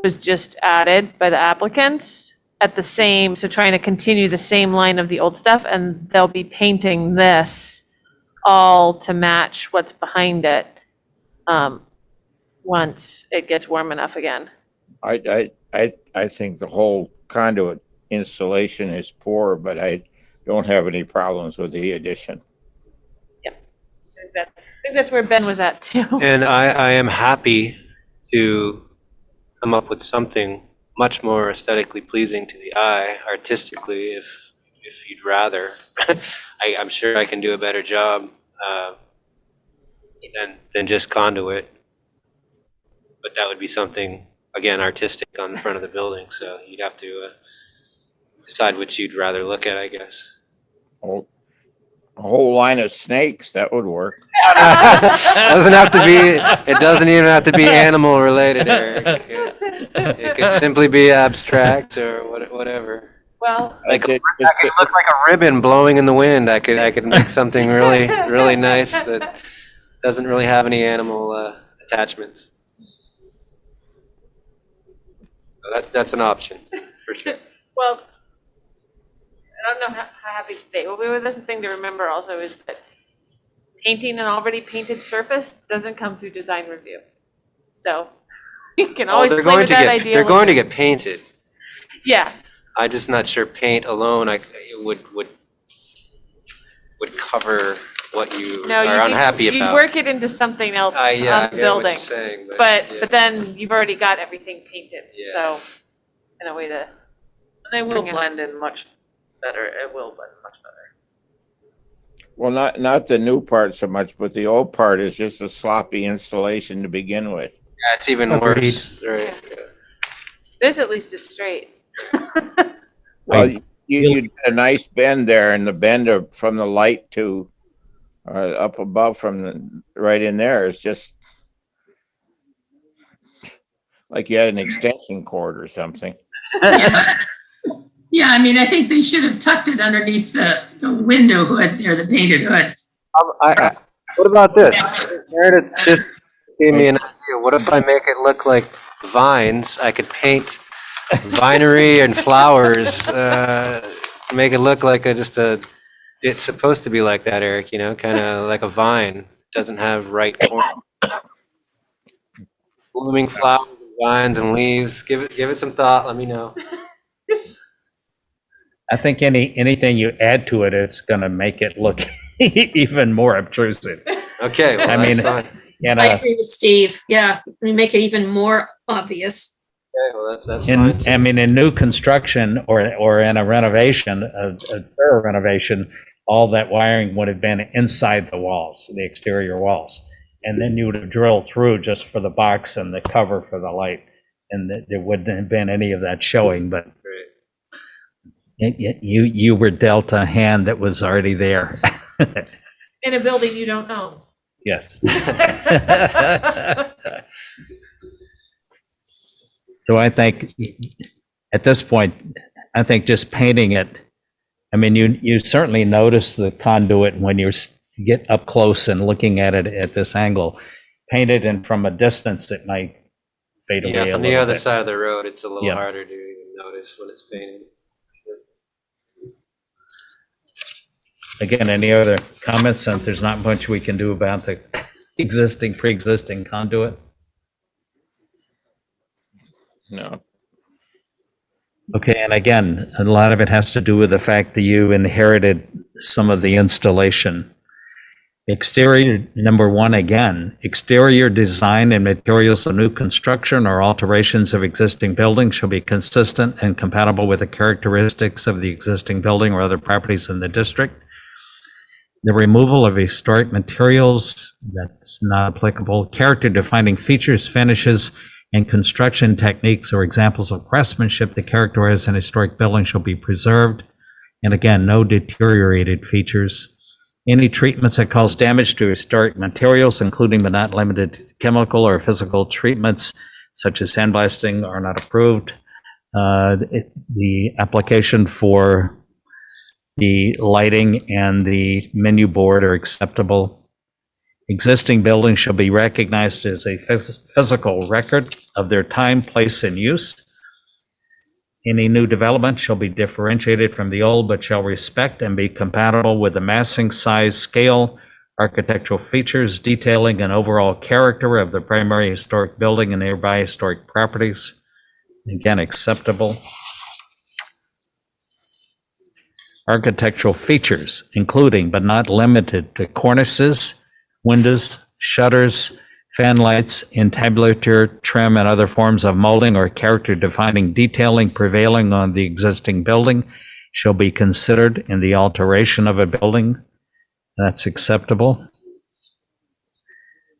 was just added by the applicants at the same, so trying to continue the same line of the old stuff, and they'll be painting this all to match what's behind it once it gets warm enough again. I think the whole conduit installation is poor, but I don't have any problems with the addition. I think that's where Ben was at too. and I am happy to come up with something much more aesthetically pleasing to the eye, artistically, if you'd rather. I'm sure I can do a better job than just conduit. But that would be something, again, artistic on the front of the building, so you'd have to decide which you'd rather look at, I guess. Oh, a whole line of snakes, that would work. It doesn't even have to be animal related, Eric. It could simply be abstract or whatever. Well, Like it could look like a ribbon blowing in the wind. I could make something really, really nice that doesn't really have any animal attachments. So that's an option, for sure. well, I don't know how happy they, well, that's the thing to remember also is that painting an already painted surface doesn't come through design review. So You can Oh, always they're play going with to that get, idea. they're going to get painted. Yeah, I'm just not sure paint alone would cover what you no, are unhappy you about. work it into something else Yeah, on I the get what building. you're saying, But yeah. then you've already got everything painted, Yeah. so in a way to, They will Bring it. blend in much better. It will blend much better. Well, not the new part so much, but the old part is just a sloppy installation to begin with. Yeah, it's even Agreed. worse. Right. this at least is straight. Well, I- you did a nice bend there, and the bend from the light to up above from right in there is just like you had an extension cord or something. Yeah. Yeah, I mean, I think they should have tucked it underneath the window hood there, the painted hood. What about this? Meredith just gave me an idea. What if I make it look like vines? I could paint vinery and flowers, make it look like it's supposed to be like that, Eric, kind of like a vine. Doesn't have right corner. Blooming flowers and vines and leaves. Give it some thought. Let me know. I think anything you add to it is going to make it look even more obtrusive. Okay, well, I that's mean, fine. And I agree with Steve. Yeah, we make it even more obvious. Okay, well, that's fine. I mean, in new construction or in a renovation, a thorough renovation, all that wiring would have been inside the walls, the exterior walls. And then you would have drilled through just for the box and the cover for the light. And there wouldn't have been any of that showing, but you were dealt a hand that was already there. In a building you don't know. Yes. So I think at this point, I think just painting it, I mean, you certainly notice the conduit when you get up close and looking at it at this angle. Painted and from a distance, it might fade away Yeah, a on the little other bit. side of the road, it's a little Yeah. harder to even notice when it's painted. Again, any other comments, since there's not much we can do about the pre-existing conduit? No. Okay, and again, a lot of it has to do with the fact that you inherited some of the installation. Exterior, number one, again, exterior design and materials of new construction or alterations of existing buildings shall be consistent and compatible with the characteristics of the existing building or other properties in the district. The removal of historic materials, that's not applicable. Character defining features, finishes, and construction techniques or examples of craftsmanship that characterize an historic building shall be preserved. And again, no deteriorated features. Any treatments that cause damage to historic materials, including but not limited to chemical or physical treatments, such as sandblasting, are not approved. The application for the lighting and the menu board are acceptable. Existing buildings shall be recognized as a physical record of their time, place, and use. Any new development shall be differentiated from the old, but shall respect and be compatible with the massing, size, scale, architectural features, detailing, and overall character of the primary historic building and nearby historic properties. Again, acceptable. Architectural features, including but not limited to cornices, windows, shutters, fan lights, entablature, trim, and other forms of molding or character-defining detailing prevailing on the existing building shall be considered in the alteration of a building. That's acceptable.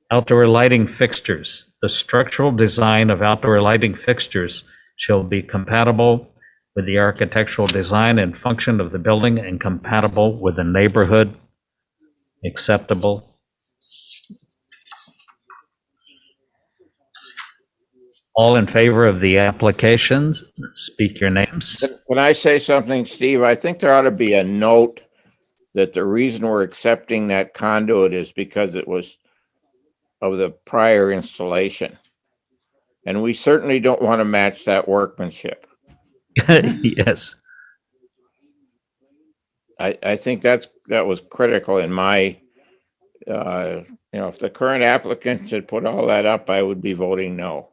Outdoor lighting fixtures. The structural design of outdoor lighting fixtures shall be compatible with the architectural design and function of the building and compatible with the neighborhood. Acceptable. All in favor of the applications, speak your names. When I say something, Steve, I think there ought to be a note that the reason we're accepting that conduit is because it was of the prior installation. And we certainly don't want to match that workmanship. Yes. I think that was critical in my, if the current applicant had put all that up, I would be voting no.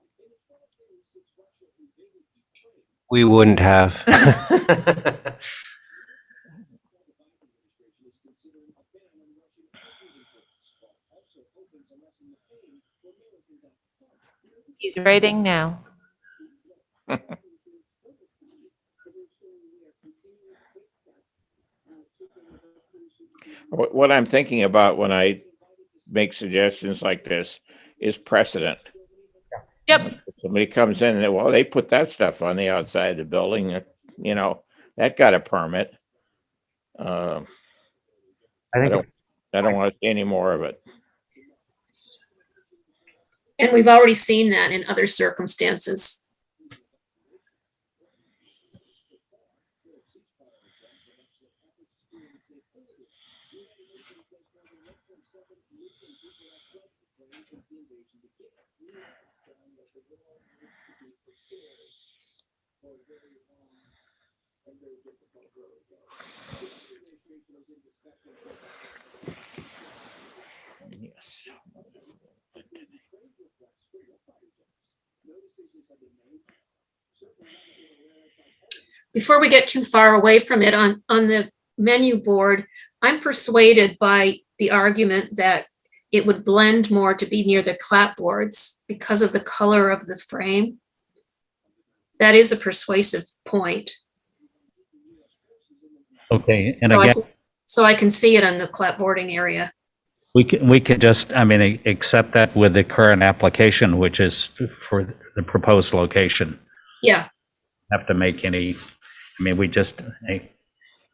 We wouldn't have. He's writing now. What I'm thinking about when I make suggestions like this is precedent. Yep. Somebody comes in and, well, they put that stuff on the outside of the building, you know, that got a permit. I I think don't, I don't want to see any more of it. And we've already seen that in other circumstances. Yes. Before we get too far away from it, on the menu board, I'm persuaded by the argument that it would blend more to be near the clapboards because of the color of the frame. That is a persuasive point. Okay, and So again, so I can see it on the clapboarding area. we could just, I mean, accept that with the current application, which is for the proposed location. Yeah, Have to make any, I mean, we just, it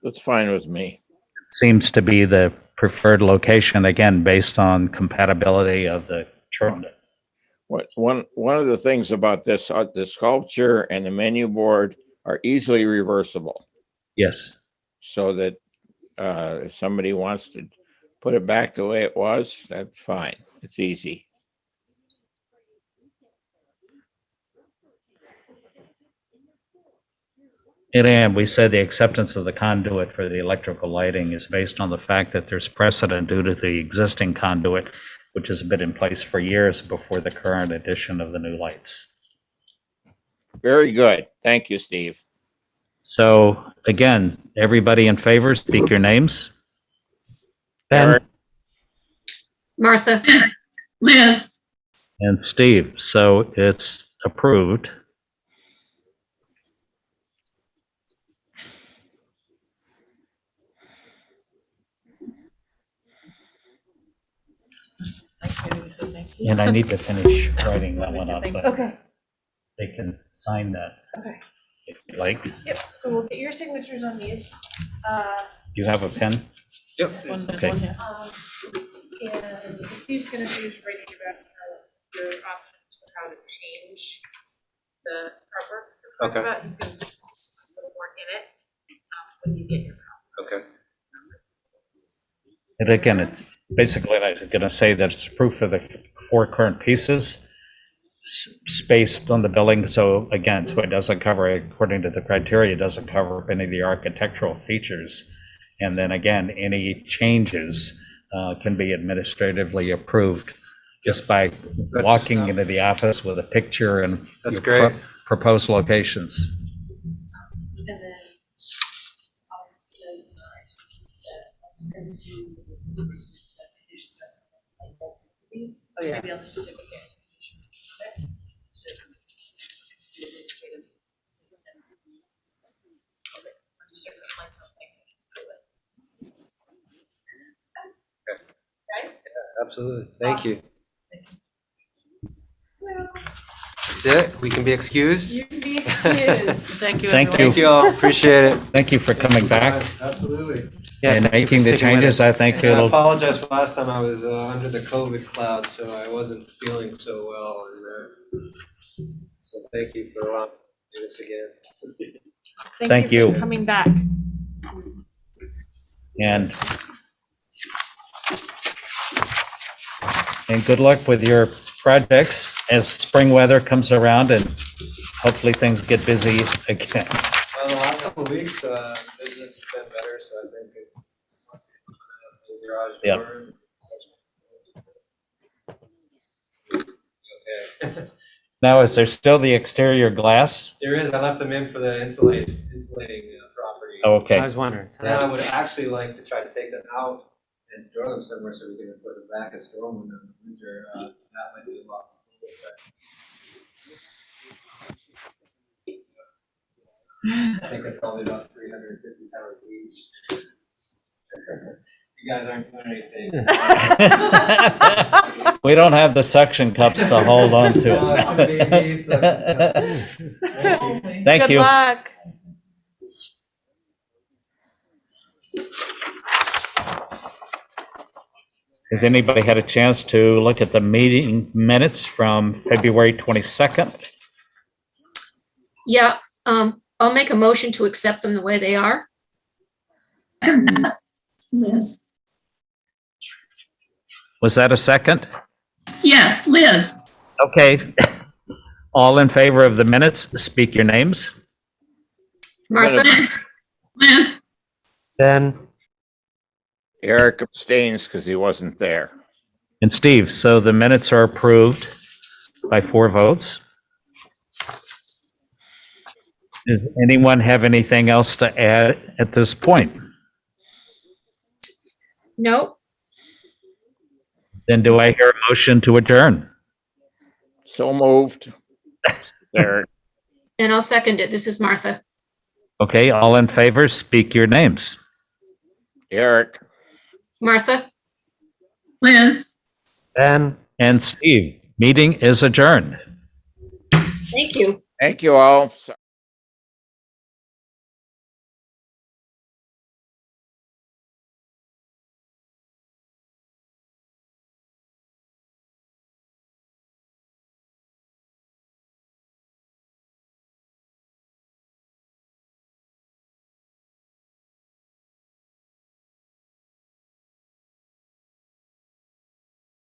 That's fine with me. seems to be the preferred location, again, based on compatibility of the term. One of the things about this, the sculpture and the menu board are easily reversible. Yes. So that if somebody wants to put it back the way it was, that's fine. It's easy. And we said the acceptance of the conduit for the electrical lighting is based on the fact that there's precedent due to the existing conduit, which has been in place for years before the current addition of the new lights. Very good. Thank you, Steve. So again, everybody in favor, speak your names. Ben, Eric? Martha, Liz, And Steve. So it's approved. And I need to finish writing that one up, but Okay. they can sign that Okay. if you like. Yep. So we'll get your signatures on these. Do you have a pen? Okay. And Steve's gonna finish writing about your options for how to change the artwork. Okay. About. You can put more in it when you get your copy. Okay. And again, it's basically, I was going to say that it's proof of the 4 current pieces spaced on the building. So again, so it doesn't cover, according to the criteria, it doesn't cover any of the architectural features. And then again, any changes can be administratively approved just by walking into the office with a picture and That's your great. proposed locations. And then oh yeah. Maybe on the certificate. Absolutely. Thank you. That's it. We can be excused. You can be excused. Thank you. Thank everyone. Thank you all. Appreciate it. Thank you for coming back Absolutely. and making the changes. I think And I it'll, apologize for last time I was under the COVID cloud, so I wasn't feeling so well. And so thank you for allowing me to do this again. Thank you. For coming back. and good luck with your projects as spring weather comes around and hopefully things get busy again. Well, the last couple of weeks, business has been better, so I think it's the garage Yep. door. Okay. Now, is there still the exterior glass? There is, I left them in for the insulating property. Oh, I okay. was wondering. So And I that- would actually like to try to take them out and store them somewhere so we can put them back and store them in the winter. That might be a lot. I think they're probably about 350 pounds each. You guys aren't doing anything. We don't have the suction cups to hold on No, it's gonna be these, to. Thank you. Thank Good you. luck. Has anybody had a chance to look at the meeting minutes from February 22nd? Yeah, I'll make a motion to accept them the way they are. Liz. Was that a second? Yes, Liz. Okay. All in favor of the minutes, speak your names. Martha, Liz. Ben, Eric abstains because he wasn't there. And Steve, so the minutes are approved by 4 votes. Does anyone have anything else to add at this point? no, Then do I hear a motion to adjourn? So moved. Eric, and I'll second it. This is Martha. Okay, all in favor, speak your names. Eric, Martha, Liz. Ben. And Steve, meeting is adjourned. thank you. thank you all.